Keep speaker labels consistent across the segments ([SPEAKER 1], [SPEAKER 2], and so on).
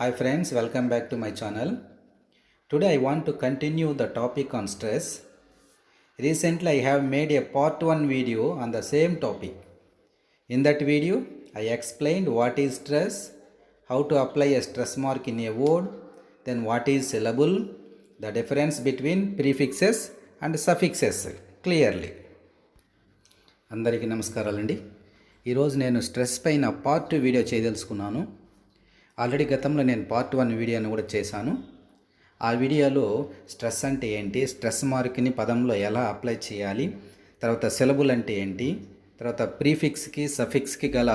[SPEAKER 1] Hi friends, welcome back to my channel. Today I want to continue the topic on stress. Recently I have made a part 1 video on the same topic. In that video I explained what is stress, how to apply a stress mark in a word, then what is syllable, the difference between prefixes and suffixes clearly. అందరికీ నమస్కారాలండి. ఈరోజు నేను stress పైన part 2 video చేయదలుచుకున్నాను. Already గతంలో నేను part 1 వీడియోని కూడా చేశాను. ఆ వీడియోలో స్ట్రెస్ అంటే ఏంటి, స్ట్రెస్ మార్క్ని పదంలో ఎలా అప్లై చేయాలి, తర్వాత సిలబుల్ అంటే ఏంటి, తర్వాత ప్రీఫిక్స్కి సఫిక్స్కి గల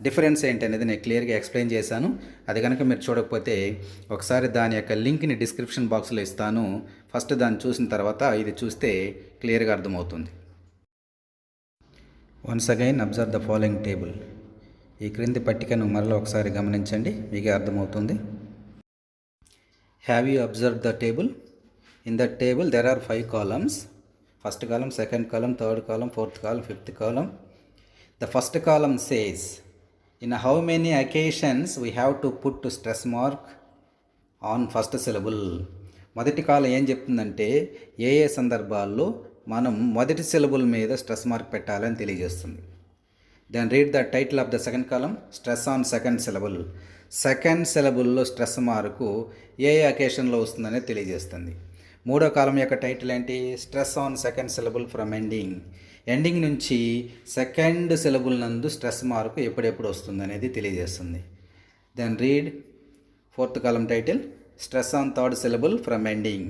[SPEAKER 1] డిఫరెన్స్ ఏంటి అనేది నేను క్లియర్గా ఎక్స్ప్లెయిన్ చేశాను. అది కనుక మీరు చూడకపోతే ఒకసారి దాని యొక్క లింక్ని డిస్క్రిప్షన్ బాక్స్లో ఇస్తాను. ఫస్ట్ దాన్ని చూసిన తర్వాత ఇది చూస్తే క్లియర్గా అర్థమవుతుంది. Once again observe the following table. ఈ క్రింది పట్టికను మరలా ఒకసారి గమనించండి, మీకే అర్థమవుతుంది. Have you observe the table? In the table there are 5 columns. First column, second column, third column, fourth column, fifth column. The first column says in how many occasions we have to put stress mark on first syllable. మొదటి column ఏం చెప్తుందంటే ఏ ఏ సందర్భాల్లో మనం మొదటి syllable మీద stress mark పెట్టాలని తెలియజేస్తుంది. Then read the title of the second column, stress on second syllable. Second సిలబుల్లో స్ట్రెస్ మార్కు ఏ అకేషన్లో వస్తుందనేది తెలియజేస్తుంది. మూడో కాలం యొక్క టైటిల్ ఏంటి? Stress on second syllable from ending. Ending నుంచి సెకండ్ సిలబుల్ నందు స్ట్రెస్ మార్కు ఎప్పుడెప్పుడు వస్తుందనేది తెలియజేస్తుంది. Then read fourth column title, stress on third syllable from ending.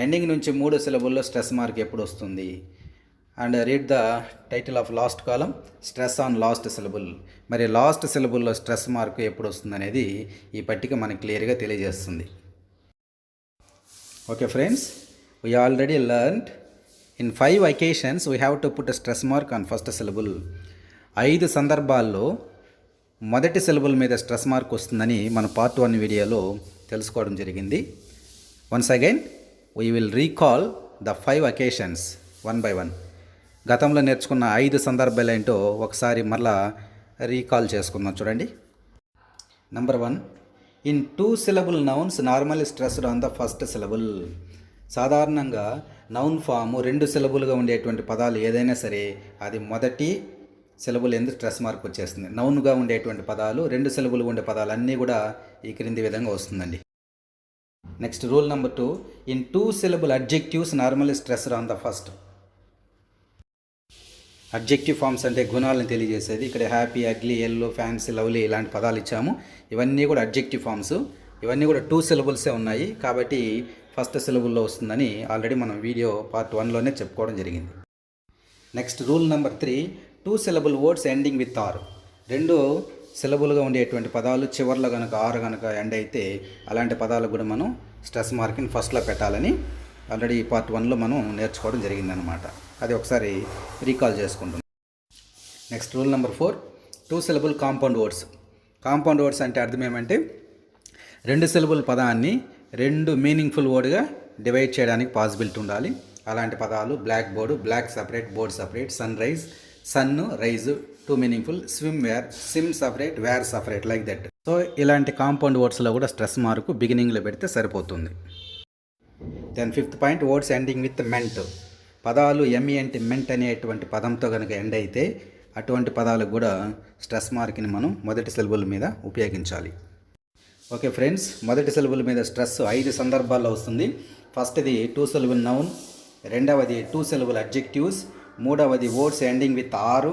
[SPEAKER 1] Ending నుంచి 3 సిలబుల్లో స్ట్రెస్ మార్క్ ఎప్పుడు వస్తుంది. And read the title of last column, stress on last syllable. మరి లాస్ట్ సిలబుల్లో స్ట్రెస్ మార్క్ ఎప్పుడు వస్తుంది అనేది ఈ పట్టిక మనకు క్లియర్గా తెలియజేస్తుంది. Okay friends, we already learned in 5 occasions we have to put stress mark on first syllable. 5 సందర్భాల్లో మొదటి సిలబుల్ మీద స్ట్రెస్ మార్క్ వస్తుందని మన పార్ట్ 1 వీడియోలో తెలుసుకోవడం జరిగింది. Once again we will recall the 5 occasions one by one. గతంలో నేర్చుకున్న 5 సందర్భాలు ఏంటో ఒకసారి మరలా రీకాల్ చేసుకుందాం. చూడండి. Number 1, in 2 syllable nouns normally stressed on the first syllable. సాధారణంగా నౌన్ ఫాము 2 సిలబుల్గా ఉండేటువంటి పదాలు ఏదైనా సరే అది మొదటి సిలబుల్ ఎందుకు స్ట్రెస్ మార్క్ వచ్చేస్తుంది. నౌన్గా ఉండేటువంటి పదాలు 2 సిలబుల్ ఉండే పదాలు అన్నీ కూడా ఈ క్రింది విధంగా వస్తుందండి. Next rule number 2, in 2 syllable adjectives normally stressed on the first. Adjective forms అంటే గుణాలను తెలియజేసేది. ఇక్కడ happy, ugly, yellow, fancy, lovely ఇలాంటి పదాలు ఇచ్చాము. ఇవన్నీ కూడా అడ్జెక్టివ్ ఫామ్స్. ఇవన్నీ కూడా 2 syllablesే ఉన్నాయి కాబట్టి ఫస్ట్ సిలబుల్లో వస్తుందని ఆల్రెడీ మనం వీడియో పార్ట్ 1లోనే చెప్పుకోవడం జరిగింది. Next rule number 3, 2 syllable words ending with R. 2 సిలబుల్గా ఉండేటువంటి పదాలు చివరిలో కనుక ఆరు కనుక ఎండ్ అయితే అలాంటి పదాలకు కూడా మనం స్ట్రెస్ మార్కింగ్ ఫస్ట్లో పెట్టాలని ఆల్రెడీ పార్ట్ 1లో మనం నేర్చుకోవడం జరిగిందనమాట. అది ఒకసారి రీకాల్ చేసుకుంటున్నాం. Next rule number 4, 2 syllable compound words. Compound words అంటే అర్థం ఏమంటే 2 syllable పదాన్ని 2 మీనింగ్ఫుల్ వర్డ్గా డివైడ్ చేయడానికి పాసిబిలిటీ ఉండాలి. అలాంటి పదాలు black board, black separate, board separate, sun rise, sun rise 2 meaningful, swim wear, swim separate, wear separate, like that. So ఇలాంటి కాంపౌండ్ వర్డ్స్లో కూడా స్ట్రెస్ మార్కు బిగినింగ్లో పెడితే సరిపోతుంది. Then 5th point, words ending with ment. పదాలు ఎంఈ అంటే meant అనేటువంటి పదంతో కనుక ఎండ్ అయితే అటువంటి పదాలకు కూడా స్ట్రెస్ మార్క్ని మనం మొదటి సిలబుల్ మీద ఉపయోగించాలి. ఓకే ఫ్రెండ్స్, మొదటి సిలబుల్ మీద స్ట్రెస్ 5 సందర్భాల్లో వస్తుంది. ఫస్ట్ది 2 syllable నౌన్, రెండవది 2 syllable అడ్జెక్టివ్స్, మూడవది వర్డ్స్ ఎండింగ్ విత్ ఆర్,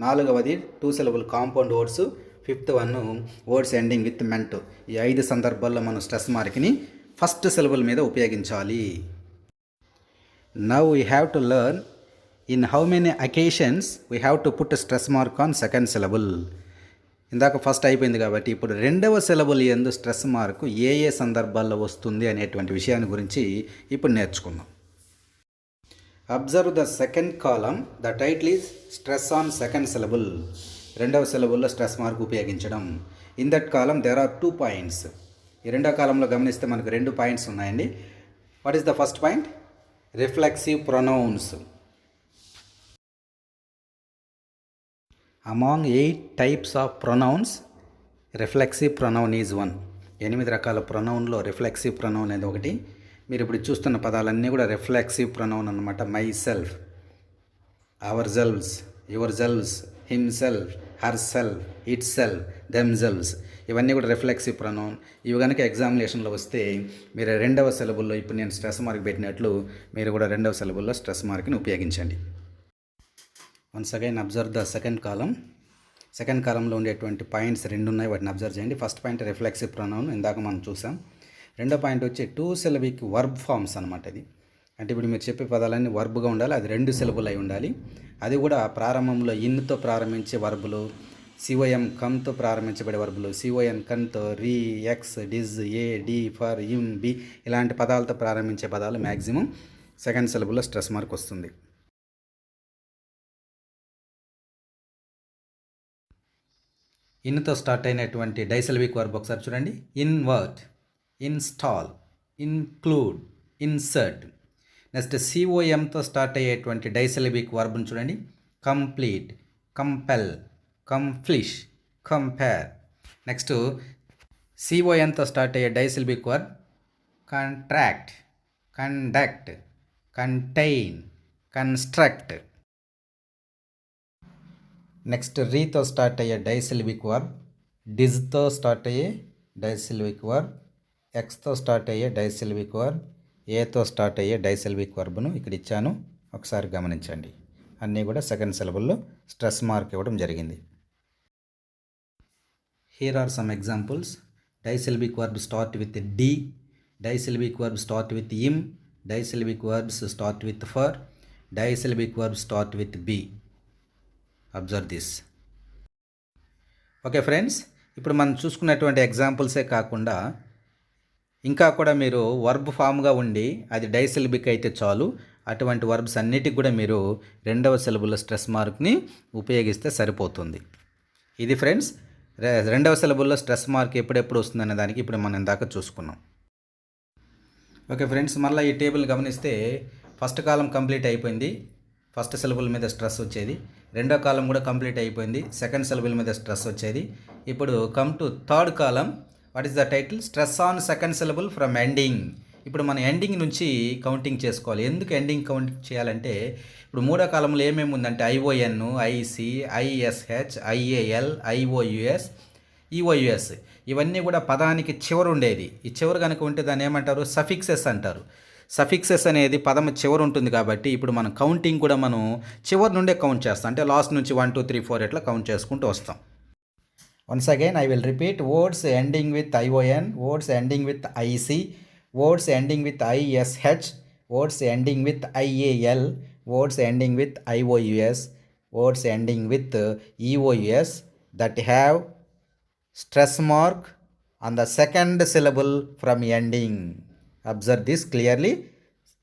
[SPEAKER 1] నాలుగవది 2 syllable compound words, 5th one words ending with meant. ఈ 5 సందర్భాల్లో మనం స్ట్రెస్ మార్క్ని ఫస్ట్ సిలబుల్ మీద ఉపయోగించాలి. Now we have to learn in how many occasions we have to put a stress mark on second syllable. ఇందాక first అయిపోయింది కాబట్టి ఇప్పుడు రెండవ సిలబుల్ యందు స్ట్రెస్ మార్కు ఏ ఏ సందర్భాల్లో వస్తుంది అనేటువంటి విషయాన్ని గురించి ఇప్పుడు నేర్చుకుందాం. Observe the second column. The title is stress on second syllable. రెండవ సిలబుల్లో స్ట్రెస్ మార్క్ ఉపయోగించడం. In that column there are 2 points. ఈ రెండవ కాలంలో గమనిస్తే మనకు 2 పాయింట్స్ ఉన్నాయండి. What is the first point? Reflexive pronounce. Among 8 types of pronouns, reflexive pronoun is one. 8 రకాల ప్రొనౌన్లో రిఫ్లెక్సివ్ ప్రొనౌన్ అనేది ఒకటి. మీరు ఇప్పుడు చూస్తున్న పదాలన్నీ కూడా రిఫ్లెక్సివ్ ప్రొనౌన్ అన్నమాట. Myself, ourselves, yourselves, himself, herself, itself, themselves, ఇవన్నీ కూడా రిఫ్లెక్సివ్ ప్రొనౌన్. ఇవి కనుక ఎగ్జామినేషన్లో వస్తే మీరు రెండవ సిలబుల్లో ఇప్పుడు నేను స్ట్రెస్ మార్క్ పెట్టినట్లు మీరు కూడా రెండవ సిలబుల్లో స్ట్రెస్ మార్క్ని ఉపయోగించండి. Once again observe the second column. Second కాలంలో ఉండేటువంటి పాయింట్స్ 2 ఉన్నాయి, వాటిని అబ్జర్వ్ చేయండి. ఫస్ట్ పాయింట్ రిఫ్లెక్సివ్ ప్రొనౌన్, ఇందాక మనం చూసాం. రెండో పాయింట్ వచ్చి 2 సిలబిక్ వర్బ్ ఫామ్స్ అనమాట. ఇది అంటే ఇప్పుడు మీరు చెప్పే పదాలన్నీ వర్బ్గా ఉండాలి, అది 2 సిలబుల్ అయి ఉండాలి. అది కూడా ప్రారంభంలో ఇన్తో ప్రారంభించే వర్బులు, సిఓఎం కమ్తో ప్రారంభించబడే వర్బులు, సిఓఎన్ కన్తో, re, ex, dis, a, de, for, im, be ఇలాంటి పదాలతో ప్రారంభించే పదాలు మ్యాక్సిమం సెకండ్ సిలబుల్లో స్ట్రెస్ మార్క్ వస్తుంది. ఇన్తో స్టార్ట్ అయినటువంటి డైసెల్విక్ వర్బ్ ఒకసారి చూడండి. Invert, install, include, insert. Next సిఓఎంతో స్టార్ట్ అయ్యేటువంటి డైసెల్విక్ వర్బ్ని చూడండి. Complete, compel, accomplish, compare. Next సిఓఎన్తో స్టార్ట్ అయ్యే disyllabic verb contract, conduct, contain, construct. Next రీతో స్టార్ట్ అయ్యే డైసిల్విక్ వర్బ్, డిజ్తో స్టార్ట్ అయ్యే డైసిల్విక్ వర్బ్, ఎక్స్తో స్టార్ట్ అయ్యే డైసిల్విక్ వర్బ్, ఏతో స్టార్ట్ అయ్యే డైసిల్విక్ వర్బ్ను ఇక్కడ ఇచ్చాను, ఒకసారి గమనించండి. అన్నీ కూడా సెకండ్ సిలబుల్లో స్ట్రెస్ మార్క్ ఇవ్వడం జరిగింది. Here are some examples. Disyllabic verb start with de, disyllabic verb start with im, disyllabic verbs start with for, disyllabic verb start with be. Observe this. Okay friends, ఇప్పుడు మనం చూసుకున్నటువంటి ఎగ్జాంపుల్సే కాకుండా ఇంకా కూడా మీరు verb ఫామ్గా ఉండి అది డైసిల్బిక్ అయితే చాలు, అటువంటి వర్బ్స్ అన్నిటికి కూడా మీరు రెండవ సిలబుల్లో స్ట్రెస్ మార్క్ని ఉపయోగిస్తే సరిపోతుంది. ఇది ఫ్రెండ్స్ రెండవ సిలబుల్లో స్ట్రెస్ మార్క్ ఎప్పుడెప్పుడు వస్తుందనే దానికి ఇప్పుడు మనం ఇందాక చూసుకున్నాం. ఓకే ఫ్రెండ్స్, మళ్ళీ ఈ టేబుల్ గమనిస్తే ఫస్ట్ కాలం కంప్లీట్ అయిపోయింది, ఫస్ట్ సిలబుల్ మీద స్ట్రెస్ వచ్చేది. రెండో కాలం కూడా కంప్లీట్ అయిపోయింది, సెకండ్ సిలబుల్ మీద స్ట్రెస్ వచ్చేది. ఇప్పుడు come to third column. What is the title? Stress on second syllable from ending. ఇప్పుడు మనం ఎండింగ్ నుంచి కౌంటింగ్ చేసుకోవాలి. ఎందుకు ఎండింగ్ కౌంటింగ్ చేయాలంటే ఇప్పుడు మూడో కాలంలో ఏమేమి ఉందంటే ఐఓఎన్, ఐసి, ఐఎస్హెచ్, ఐఏఎల్, ఐఓయుఎస్, ఈఓయుఎస్ ఇవన్నీ కూడా పదానికి చివరు ఉండేది. ఈ చివరు కనుక ఉంటే దాన్ని ఏమంటారు? సఫిక్సెస్ అంటారు. సఫిక్సెస్ అనేది పదము చివరు ఉంటుంది కాబట్టి ఇప్పుడు మనం కౌంటింగ్ కూడా మనం చివరి నుండే కౌంట్ చేస్తాం. అంటే లాస్ట్ నుంచి 1 2 3 4 ఎట్లా కౌంట్ చేసుకుంటూ వస్తాం. Once again I will repeat. Words ending with ION, words ending with IC, words ending with ISH, words ending with IAL, words ending with IOUS, words ending with EOUS that have stress mark on the second syllable from ending. Observe this clearly.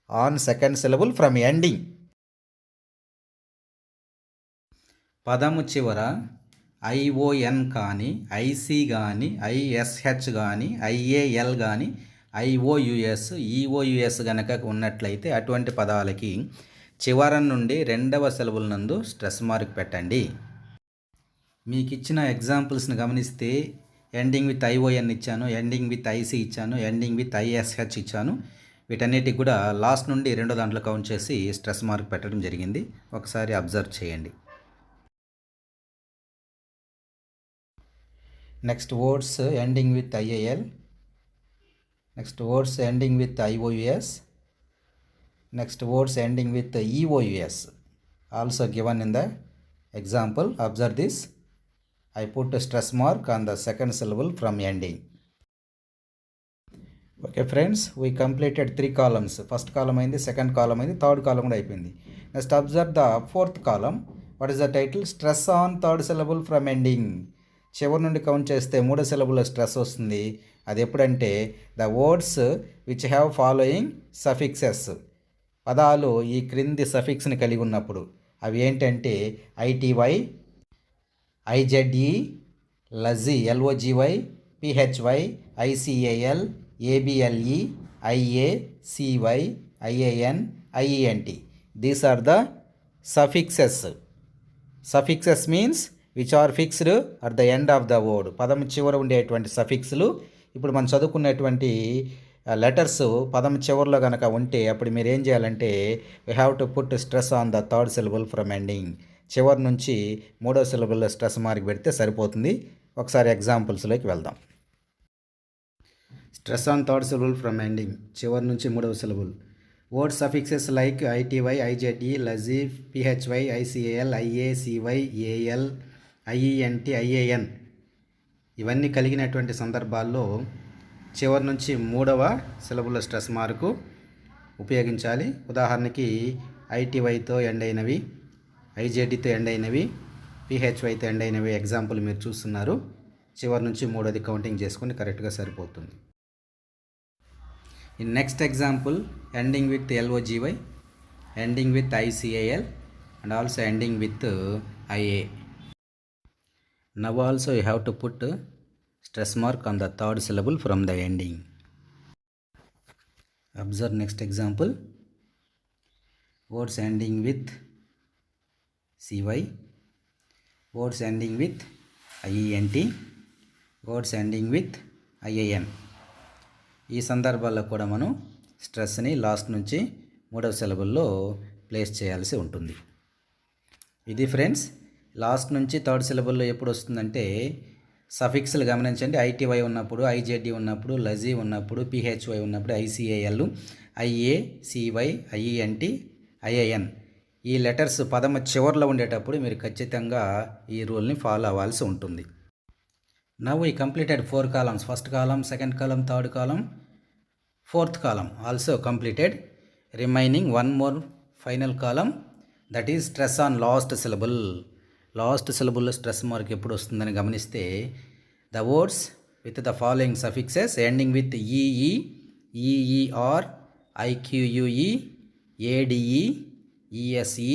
[SPEAKER 1] On second syllable from ending. పదము చివర ION కానీ, IC కానీ, ISH కానీ, IAL కానీ, ఐఓయుఎస్, ఈఓయుఎస్ కనుక ఉన్నట్లయితే అటువంటి పదాలకి చివర నుండి రెండవ సిలబుల్ నందు స్ట్రెస్ మార్క్ పెట్టండి. మీకు ఇచ్చిన ఎగ్జాంపుల్స్ని గమనిస్తే ఎండింగ్ విత్ ఐఓఎన్ ఇచ్చాను, ఎండింగ్ విత్ ఐసి ఇచ్చాను, ఎండింగ్ విత్ ఐఎస్హెచ్ ఇచ్చాను. వీటన్నిటికి కూడా లాస్ట్ నుండి రెండో దాంట్లో కౌంట్ చేసి స్ట్రెస్ మార్క్ పెట్టడం జరిగింది. ఒకసారి అబ్జర్వ్ చేయండి. Next words ending with IAL, next words ending with IOUS, next words ending with EOUS also given in the example. Observe this. I put a stress mark on the second syllable from ending. Okay friends, we completed 3 columns. First column అయింది, second column అయింది, third column కూడా అయిపోయింది. Next observe the fourth column. What is the title? Stress on third syllable from ending. చివరి నుండి count చేస్తే మూడో సిలబుల్లో stress వస్తుంది. అది ఎప్పుడంటే the words which have following suffixes. పదాలు ఈ క్రింది సఫిక్స్ని కలిగి ఉన్నప్పుడు అవి ఏంటంటే ITY, IZE, logy, LOGY, PHY, ICAL, ABLE, IA, CY, IAN, IENT. These are the suffixes. Suffixes means which are fixed at the end of the word. పదం చివర ఉండేటువంటి సఫిక్స్లు ఇప్పుడు మనం చదువుకున్నటువంటి లెటర్స్ పదం చివరిలో కనుక ఉంటే అప్పుడు మీరు ఏం చేయాలంటే we have to put stress on the third syllable from ending. చివరి నుంచి మూడో సిలబుల్లో స్ట్రెస్ మార్క్ పెడితే సరిపోతుంది. ఒకసారి ఎగ్జాంపుల్స్లోకి వెళ్దాం. Stress on third syllable from ending, చివరి నుంచి మూడవ syllable. Word suffixes like ITY, IZE, logy, PHY, ICAL, IA, CY, AL, IENT, IAN ఇవన్నీ కలిగినటువంటి సందర్భాల్లో చివరి నుంచి మూడవ సిలబుల్ స్ట్రెస్ మార్కు ఉపయోగించాలి. ఉదాహరణకి ఐటీవైతో ఎండ్ అయినవి, ఐజెడ్తో ఎండ్ అయినవి, పిహెచ్వైతో ఎండ్ అయినవి ఎగ్జాంపుల్ మీరు చూస్తున్నారు. చివరి నుంచి మూడోది కౌంటింగ్ చేసుకొని కరెక్ట్గా సరిపోతుంది. In next example ending with LOGY, ending with ICAL and also ending with IA. Now also you have to put stress mark on the third syllable from the ending. Observe next example. Words ending with cy, words ending with ient, words ending with ian. ఈ సందర్భాల్లో కూడా మనం స్ట్రెస్ని last నుంచి మూడవ సిలబుల్లో place చేయాల్సి ఉంటుంది. ఇది ఫ్రెండ్స్, లాస్ట్ నుంచి థర్డ్ సిలబుల్లో ఎప్పుడు వస్తుందంటే సఫిక్స్లు గమనించండి. ఐటీవై ఉన్నప్పుడు, ఐజెడ్డి ఉన్నప్పుడు, లజీ ఉన్నప్పుడు, పిహెచ్వై ఉన్నప్పుడు, ఐసిఏఎల్, ఐఏ, సివై, ఐఈఎన్టి, ఐఏఎన్ ఈ లెటర్స్ పదము చివరిలో ఉండేటప్పుడు మీరు ఖచ్చితంగా ఈ రూల్ని ఫాలో అవ్వాల్సి ఉంటుంది. Now we completed 4 columns. First column, second column, third column, fourth column also completed. Remaining one more final column, that is stress on last syllable. Last సిలబుల్లో స్ట్రెస్ మార్క్ ఎప్పుడు వస్తుందని గమనిస్తే the words with the following suffixes ending with EE, EER, IQUE, ADE, ESE,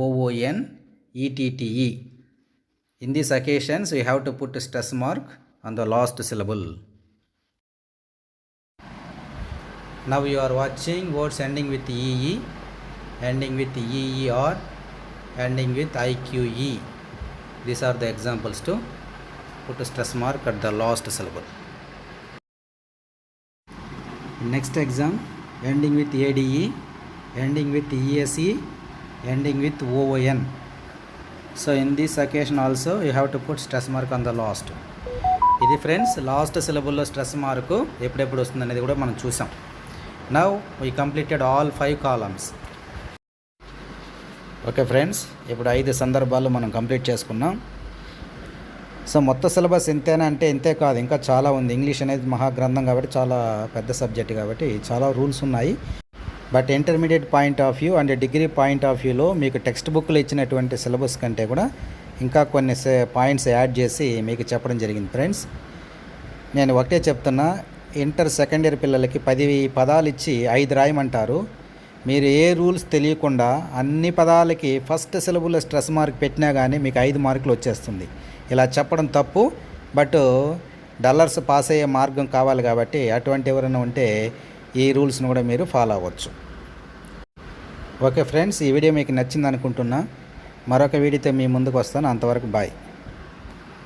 [SPEAKER 1] OON, ETTE. In these occasions we have to put a stress mark on the last syllable. Now you are watching words ending with EE, ending with EER, ending with IQE. These are the examples to put a stress mark at the last syllable. Next exam, ending with ADE, ending with ESE, ending with OON. So in this occasion also you have to put stress mark on the last. ఇది friends last సిలబుల్లో stress mark ఎప్పుడెప్పుడు వస్తుంది అనేది కూడా మనం చూసాం. Now we completed all 5 columns. Okay friends, ఇప్పుడు 5 సందర్భాలు మనం కంప్లీట్ చేసుకున్నాం. సో మొత్తం సిలబస్ ఇంతేనా అంటే ఇంతే కాదు, ఇంకా చాలా ఉంది. ఇంగ్లీష్ అనేది మహాగ్రంథం కాబట్టి చాలా పెద్ద సబ్జెక్ట్ కాబట్టి చాలా రూల్స్ ఉన్నాయి. But intermediate point of view and degree point of వ్యూలో మీకు టెక్స్ట్ బుక్లో ఇచ్చినటువంటి సిలబస్ కంటే కూడా ఇంకా కొన్ని పాయింట్స్ యాడ్ చేసి మీకు చెప్పడం జరిగింది. ఫ్రెండ్స్, నేను ఒకటే చెప్తున్నా, ఇంటర్ సెకండ్ ఇయర్ పిల్లలకి 10 పదాలు ఇచ్చి 5 రాయమంటారు. మీరు ఏ రూల్స్ తెలియకుండా అన్ని పదాలకి ఫస్ట్ సిలబుల్లో స్ట్రెస్ మార్క్ పెట్టినా కానీ మీకు 5 మార్కులు వచ్చేస్తుంది. ఇలా చెప్పడం తప్పు. బట్ డల్లర్స్ పాస్ అయ్యే మార్గం కావాలి కాబట్టి అటువంటి ఎవరైనా ఉంటే ఈ రూల్స్ను కూడా మీరు ఫాలో అవ్వచ్చు. ఓకే ఫ్రెండ్స్, ఈ వీడియో మీకు నచ్చింది అనుకుంటున్నా. మరొక వీడియోతో మీ ముందుకు వస్తాను. అంతవరకు బాయ్.